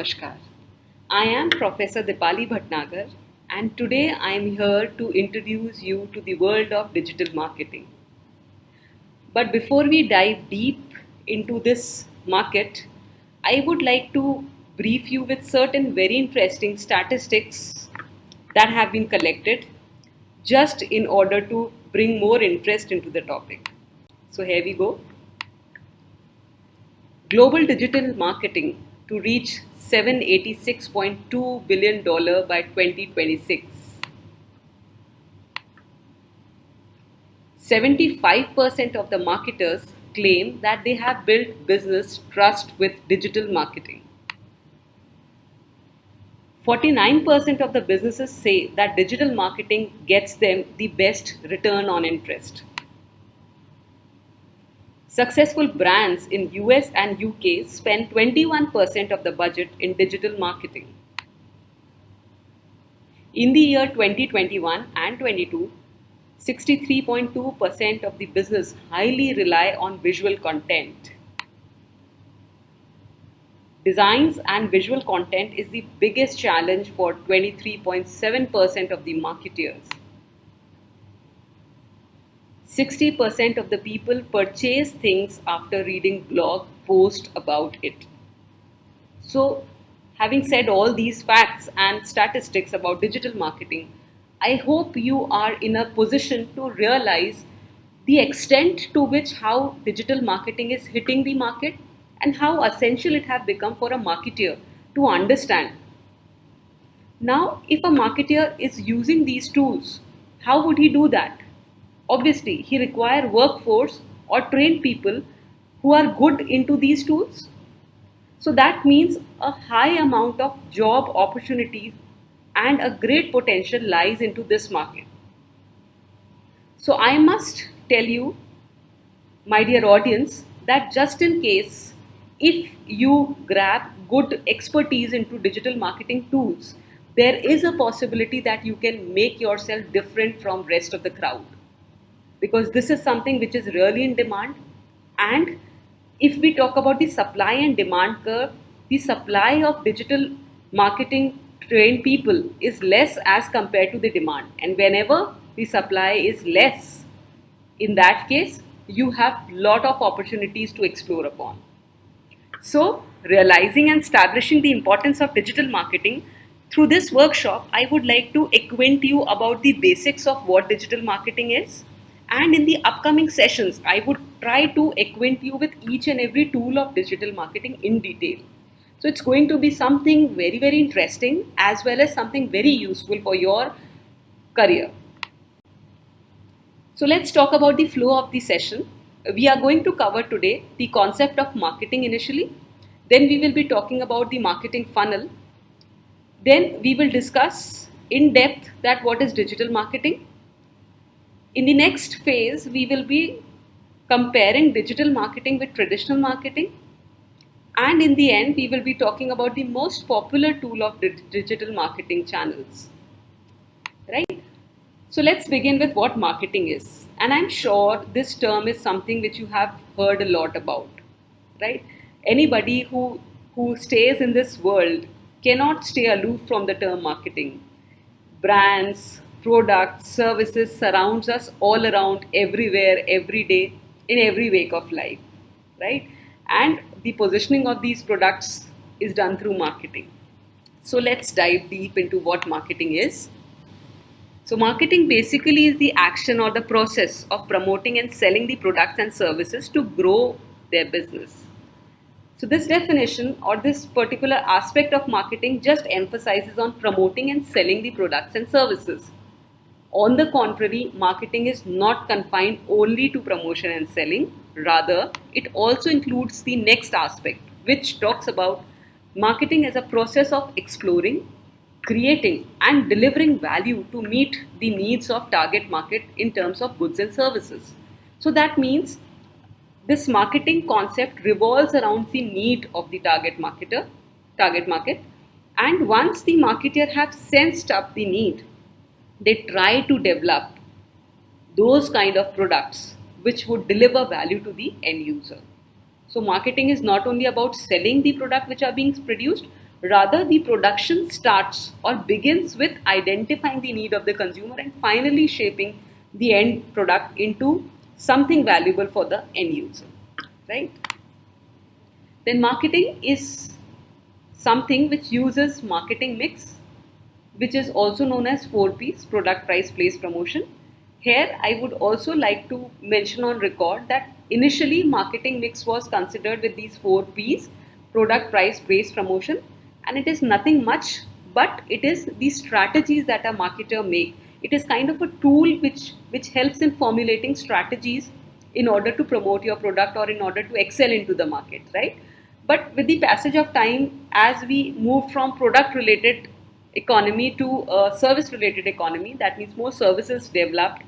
Namaskar. I am Professor Dipali Bhatnagar and today I am here to introduce you to the world of digital marketing. But before we dive deep into this market, I would like to brief you with certain very interesting statistics that have been collected just in order to bring more interest into the topic. So here we go. Global digital marketing to reach $786.2 billion by 2026. 75% of the marketers claim that they have built business trust with digital marketing. 49% of the businesses say that digital marketing gets them the best return on interest. Successful brands in US and UK spend 21% of the budget in digital marketing. In the year 2021 and 22, 63.2% of the business highly rely on visual content. Designs and visual content is the biggest challenge for 23.7% of the marketers. 60% of the people purchase things after reading blog posts about it. So, having said all these facts and statistics about digital marketing, I hope you are in a position to realize the extent to which how digital marketing is hitting the market and how essential it has become for a marketer to understand. Now, if a marketer is using these tools, how would he do that? Obviously, he requires workforce or trained people who are good into these tools. So that means a high amount of job opportunities and a great potential lies into this market. So I must tell you, my dear audience, that just in case if you grab good expertise into digital marketing tools, there is a possibility that you can make yourself different from rest of the crowd, because this is something which is really in demand. And if we talk about the supply and demand curve, the supply of digital marketing trained people is less as compared to the demand. And whenever the supply is less, in that case, you have lot of opportunities to explore upon. So, realizing and establishing the importance of digital marketing, through this workshop, I would like to acquaint you about the basics of what digital marketing is. And in the upcoming sessions, I would try to acquaint you with each and every tool of digital marketing in detail. So it's going to be something very, very interesting as well as something very useful for your career. So let's talk about the flow of the session. We are going to cover today the concept of marketing initially. Then we will be talking about the marketing funnel. Then we will discuss in depth that what is digital marketing. In the next phase, we will be comparing digital marketing with traditional marketing. And in the end, we will be talking about the most popular tool of digital marketing channels. Right? So let's begin with what marketing is. And I'm sure this term is something which you have heard a lot about. Right? Anybody who stays in this world cannot stay aloof from the term marketing. Brands, products, services surrounds us all around, everywhere, every day, in every wake of life, right? And the positioning of these products is done through marketing. So let's dive deep into what marketing is. So marketing basically is the action or the process of promoting and selling the products and services to grow their business. So this definition or this particular aspect of marketing just emphasizes on promoting and selling the products and services. On the contrary, marketing is not confined only to promotion and selling. Rather, it also includes the next aspect, which talks about marketing as a process of exploring, creating, and delivering value to meet the needs of target market in terms of goods and services. So that means this marketing concept revolves around the need of the target market, and once the marketer have sensed up the need, they try to develop those kind of products which would deliver value to the end user. So marketing is not only about selling the product which are being produced, Rather, the production starts or begins with identifying the need of the consumer and finally shaping the end product into something valuable for the end user, right? Then marketing is something which uses marketing mix, which is also known as 4Ps: product, price, place, promotion. Here, I would also like to mention on record that initially marketing mix was considered with these 4Ps: product, price, place, promotion, and it is nothing much, but it is the strategies that a marketer make. It is kind of a tool which helps in formulating strategies in order to promote your product or in order to excel into the market, right? But with the passage of time, as we move from product related economy to a service related economy, that means more services developed,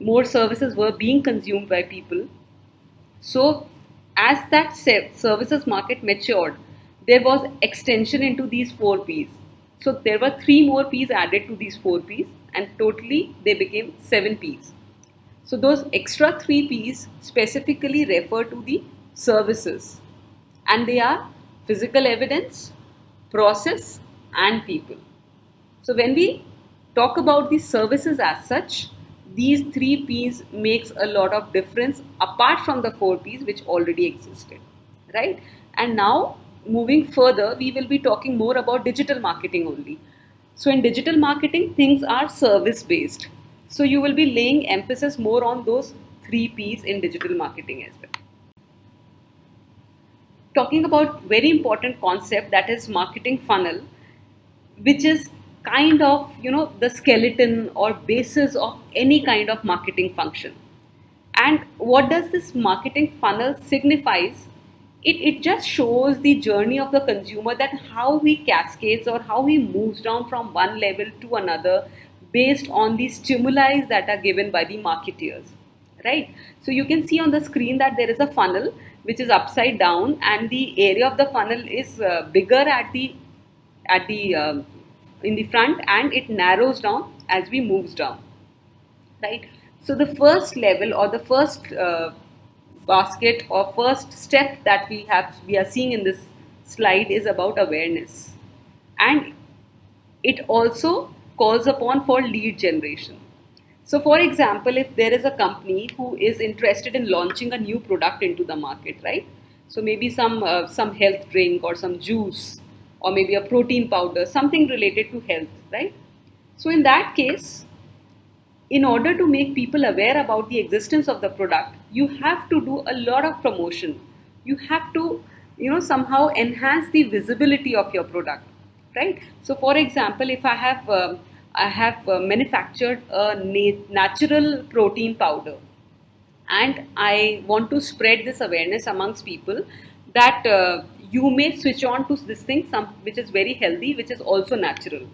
more services were being consumed by people. So, as that services market matured, there was extension into these 4Ps. So, there were 3 more Ps added to these 4Ps, and totally they became 7Ps. So, those extra 3Ps specifically refer to the services, and they are physical evidence, process, and people. So when we talk about the services as such, these 3Ps makes a lot of difference apart from the 4Ps which already existed, right? And now moving further, we will be talking more about digital marketing only. So in digital marketing, things are service based. So you will be laying emphasis more on those 3Ps in digital marketing as well. Talking about very important concept, that is marketing funnel, which is kind of the skeleton or basis of any kind of marketing function. And what does this marketing funnel signifies? It just shows the journey of the consumer, that how he cascades or how he moves down from one level to another based on the stimuli that are given by the marketeers, right? So you can see on the screen that there is a funnel which is upside down, and the area of the funnel is bigger at the in the front, and it narrows down as we moves down, right? So the first level or the first basket or first step that we are seeing in this slide is about awareness, and it also calls upon for lead generation. So for example, if there is a company who is interested in launching a new product into the market, right? So maybe some health drink or some juice or maybe a protein powder, something related to health, right? So in that case, in order to make people aware about the existence of the product, you have to do a lot of promotion. You have to, somehow enhance the visibility of your product, right? So, for example, if I have manufactured a natural protein powder, and I want to spread this awareness amongst people that you may switch on to this thing, some which is very healthy, which is also natural,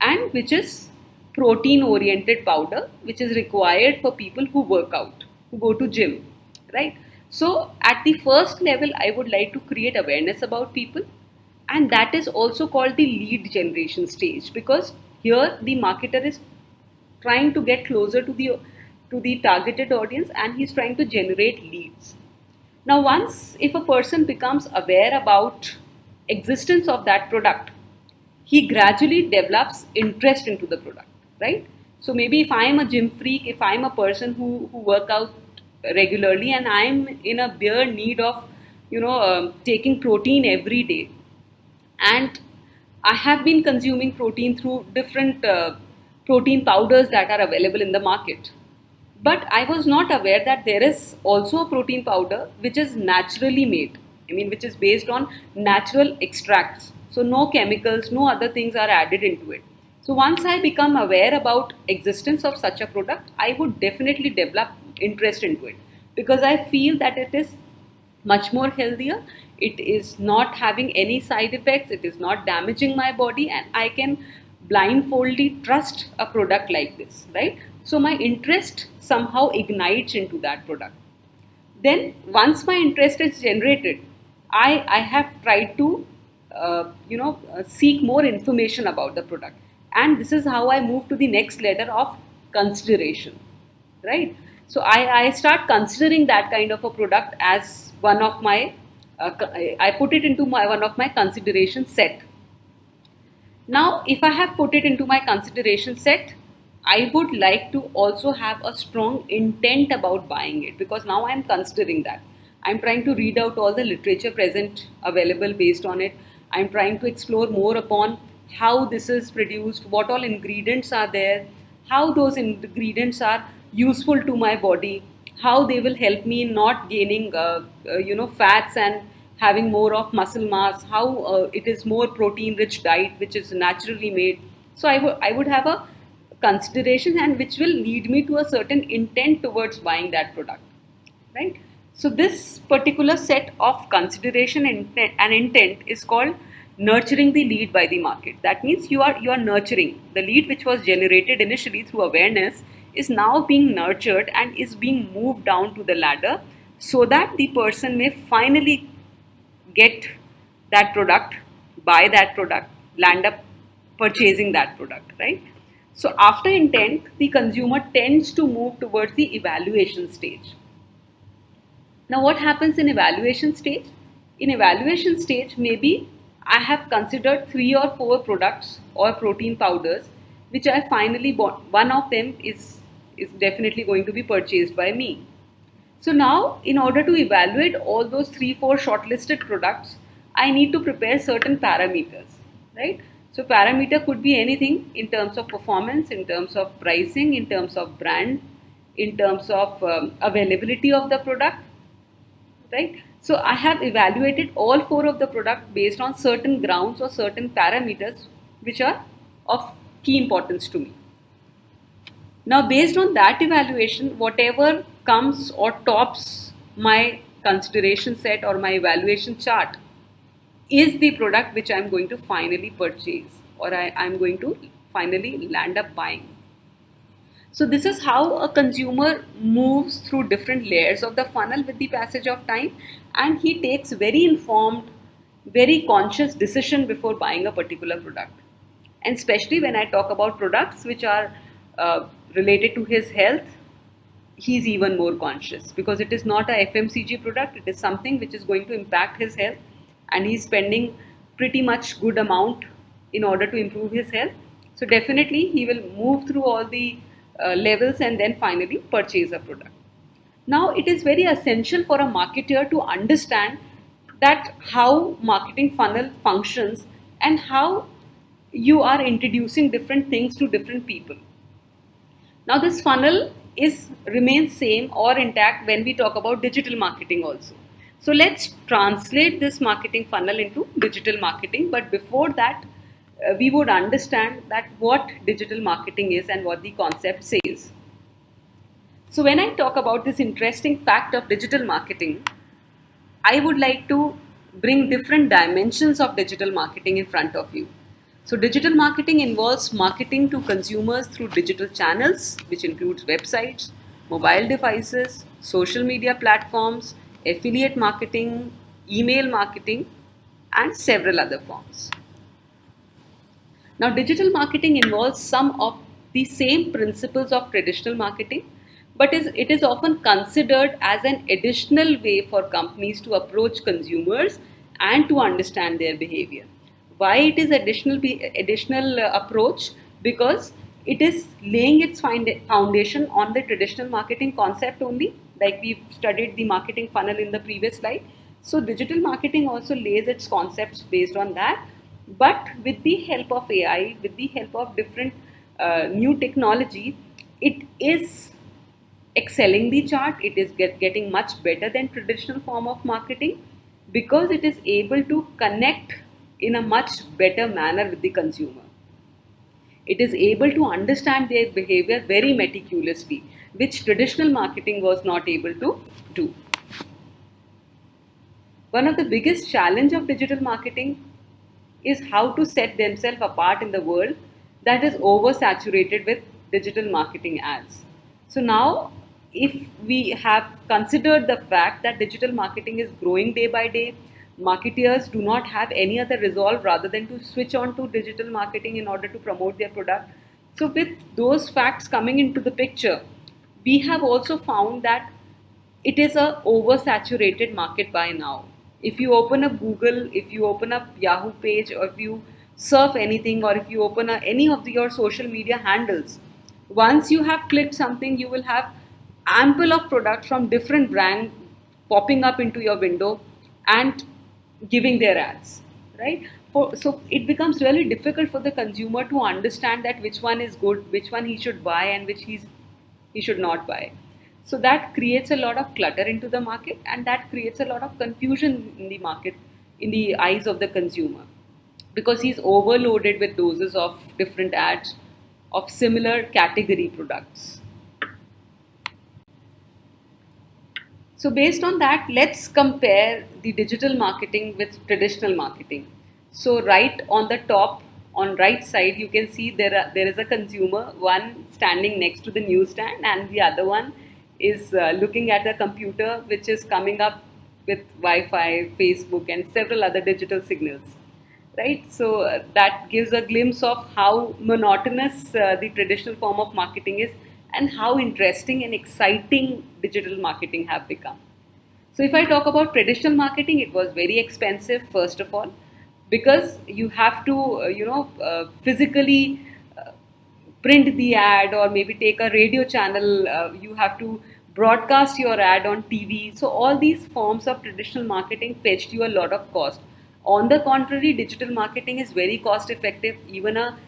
and which is protein oriented powder, which is required for people who work out, who go to gym, right? So at the first level, I would like to create awareness about people, and that is also called the lead generation stage, because here the marketer is trying to get closer to the targeted audience, and he's trying to generate leads. Now once if a person becomes aware about existence of that product, he gradually develops interest into the product, right? So maybe if I am a gym freak, if I am a person who work out regularly, and I am in a bare need of taking protein every day, and I have been consuming protein through different protein powders that are available in the market. But I was not aware that there is also a protein powder which is naturally made. I mean, which is based on natural extracts. So no chemicals, no other things are added into it. So once I become aware about existence of such a product, I would definitely develop interest into it, because I feel that it is much more healthier. It is not having any side effects. It is not damaging my body, and I can blindfoldly trust a product like this, right? So my interest somehow ignites into that product. Then once my interest is generated, I have tried to seek more information about the product, and this is how I move to the next letter of consideration, right? So I start considering that kind of a product as one of my I put it into one of my consideration set. Now, if I have put it into my consideration set, I would like to also have a strong intent about buying it, because now I am considering that. I'm trying to read out all the literature present available based on it. I'm trying to explore more upon how this is produced, what all ingredients are there, how those ingredients are useful to my body, how they will help me in not gaining fats and having more of muscle mass, how it is more protein rich diet which is naturally made. So I would have a consideration, and which will lead me to a certain intent towards buying that product, right? So this particular set of consideration and intent is called nurturing the lead by the market. That means you are nurturing the lead which was generated initially through awareness, is now being nurtured and is being moved down to the ladder, so that the person may finally get that product, buy that product, land up purchasing that product, right? So after intent, the consumer tends to move towards the evaluation stage. Now, what happens in evaluation stage? In evaluation stage, maybe I have considered 3 or 4 products or protein powders, which I finally bought. One of them is definitely going to be purchased by me. So now, in order to evaluate all those 3, 4 shortlisted products, I need to prepare certain parameters, right? So parameter could be anything in terms of performance, in terms of pricing, in terms of brand, in terms of availability of the product, right? So I have evaluated all 4 of the product based on certain grounds or certain parameters which are of key importance to me. Now, based on that evaluation, whatever comes or tops my consideration set or my evaluation chart is the product which I'm going to finally purchase, or I'm going to finally land up buying. So this is how a consumer moves through different layers of the funnel with the passage of time, and he takes very informed, very conscious decision before buying a particular product. And especially when I talk about products which are related to his health, he's even more conscious, because it is not a FMCG product, it is something which is going to impact his health, and he's spending pretty much good amount in order to improve his health. So definitely he will move through all the levels and then finally purchase a product. Now, it is very essential for a marketer to understand that how marketing funnel functions and how you are introducing different things to different people. Now, this funnel remains same or intact when we talk about digital marketing also. So let's translate this marketing funnel into digital marketing. But before that, we would understand that what digital marketing is and what the concept says. So when I talk about this interesting fact of digital marketing, I would like to bring different dimensions of digital marketing in front of you. So digital marketing involves marketing to consumers through digital channels, which includes websites, mobile devices, social media platforms, affiliate marketing, email marketing, and several other forms. Now, digital marketing involves some of the same principles of traditional marketing, but it is often considered as an additional way for companies to approach consumers and to understand their behavior. Why it is additional approach? Because it is laying its foundation on the traditional marketing concept only, like we've studied the marketing funnel in the previous slide. So digital marketing also lays its concepts based on that, but with the help of AI, with the help of different new technology, it is excelling the chart. It is getting much better than traditional form of marketing, because it is able to connect in a much better manner with the consumer. It is able to understand their behavior very meticulously, which traditional marketing was not able to do. One of the biggest challenge of digital marketing is how to set themselves apart in the world that is oversaturated with digital marketing ads. So now, if we have considered the fact that digital marketing is growing day by day, marketeers do not have any other resolve rather than to switch on to digital marketing in order to promote their product. So with those facts coming into the picture, we have also found that it is a oversaturated market by now. If you open up Google, if you open up Yahoo page, or if you surf anything, or if you open any of your social media handles, once you have clicked something, you will have ample of products from different brands popping up into your window and giving their ads, right? So it becomes really difficult for the consumer to understand that which one is good, which one he should buy, and which he should not buy. So that creates a lot of clutter into the market, and that creates a lot of confusion in the market, in the eyes of the consumer, because he's overloaded with doses of different ads of similar category products. So based on that, let's compare the digital marketing with traditional marketing. So right on the top, on right side, you can see there is a consumer, one standing next to the newsstand, and the other one is looking at a computer which is coming up with Wi-Fi, Facebook, and several other digital signals. Right? So that gives a glimpse of how monotonous the traditional form of marketing is, and how interesting and exciting digital marketing have become. So if I talk about traditional marketing, it was very expensive, first of all, because you have to physically print the ad, or maybe take a radio channel, you have to broadcast your ad on TV. So all these forms of traditional marketing fetched you a lot of cost. On the contrary, digital marketing is very cost effective. Even a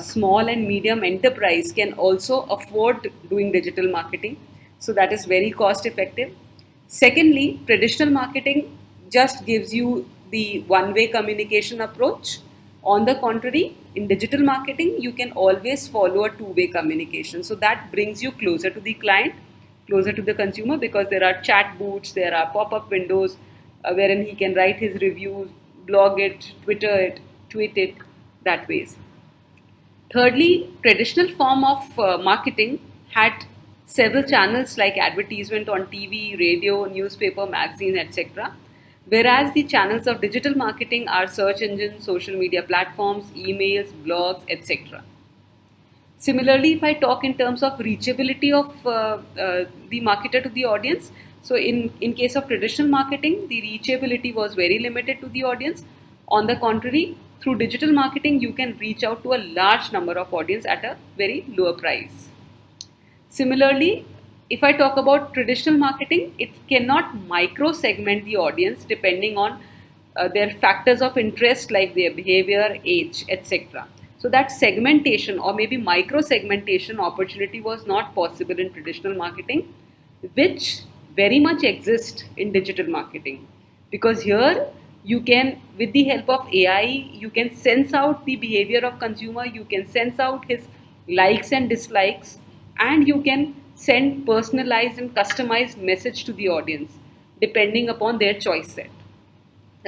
small and medium enterprise can also afford doing digital marketing. So that is very cost effective. Secondly, traditional marketing just gives you the one-way communication approach. On the contrary, in digital marketing, you can always follow a two-way communication. So that brings you closer to the client, closer to the consumer, because there are chat booths, there are pop-up windows wherein he can write his reviews, blog it, Twitter it, tweet it, that ways. Thirdly, traditional form of marketing had several channels like advertisement on TV, radio, newspaper, magazine, etc. Whereas the channels of digital marketing are search engines, social media platforms, emails, blogs, etc. Similarly, if I talk in terms of reachability of the marketer to the audience, so in case of traditional marketing, the reachability was very limited to the audience. On the contrary, through digital marketing, you can reach out to a large number of audience at a very lower price. Similarly, if I talk about traditional marketing, it cannot micro segment the audience depending on their factors of interest like their behavior, age, etc. So that segmentation or maybe micro segmentation opportunity was not possible in traditional marketing, which very much exists in digital marketing. Because here you can, with the help of AI, you can sense out the behavior of consumer, you can sense out his likes and dislikes, and you can send personalized and customized message to the audience depending upon their choice set,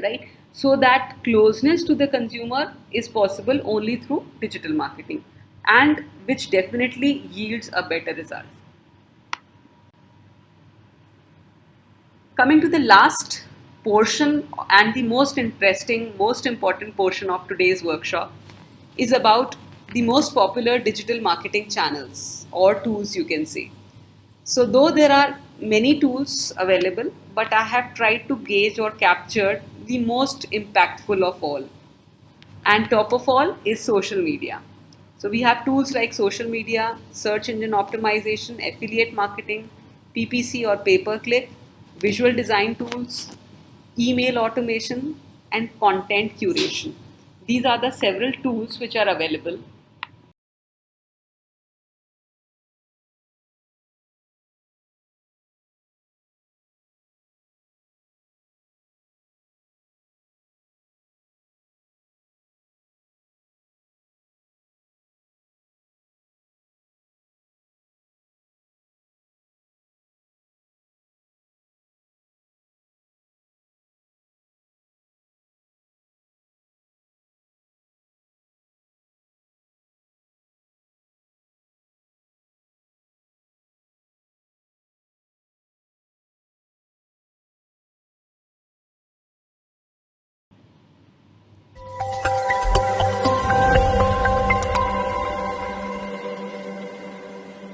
right? So that closeness to the consumer is possible only through digital marketing, and which definitely yields a better result. Coming to the last portion and the most interesting, most important portion of today's workshop is about the most popular digital marketing channels or tools, you can say. So though there are many tools available, but I have tried to gauge or capture the most impactful of all. And top of all is social media. So we have tools like social media, search engine optimization, affiliate marketing, PPC or pay-per-click, visual design tools, email automation, and content curation. These are the several tools which are available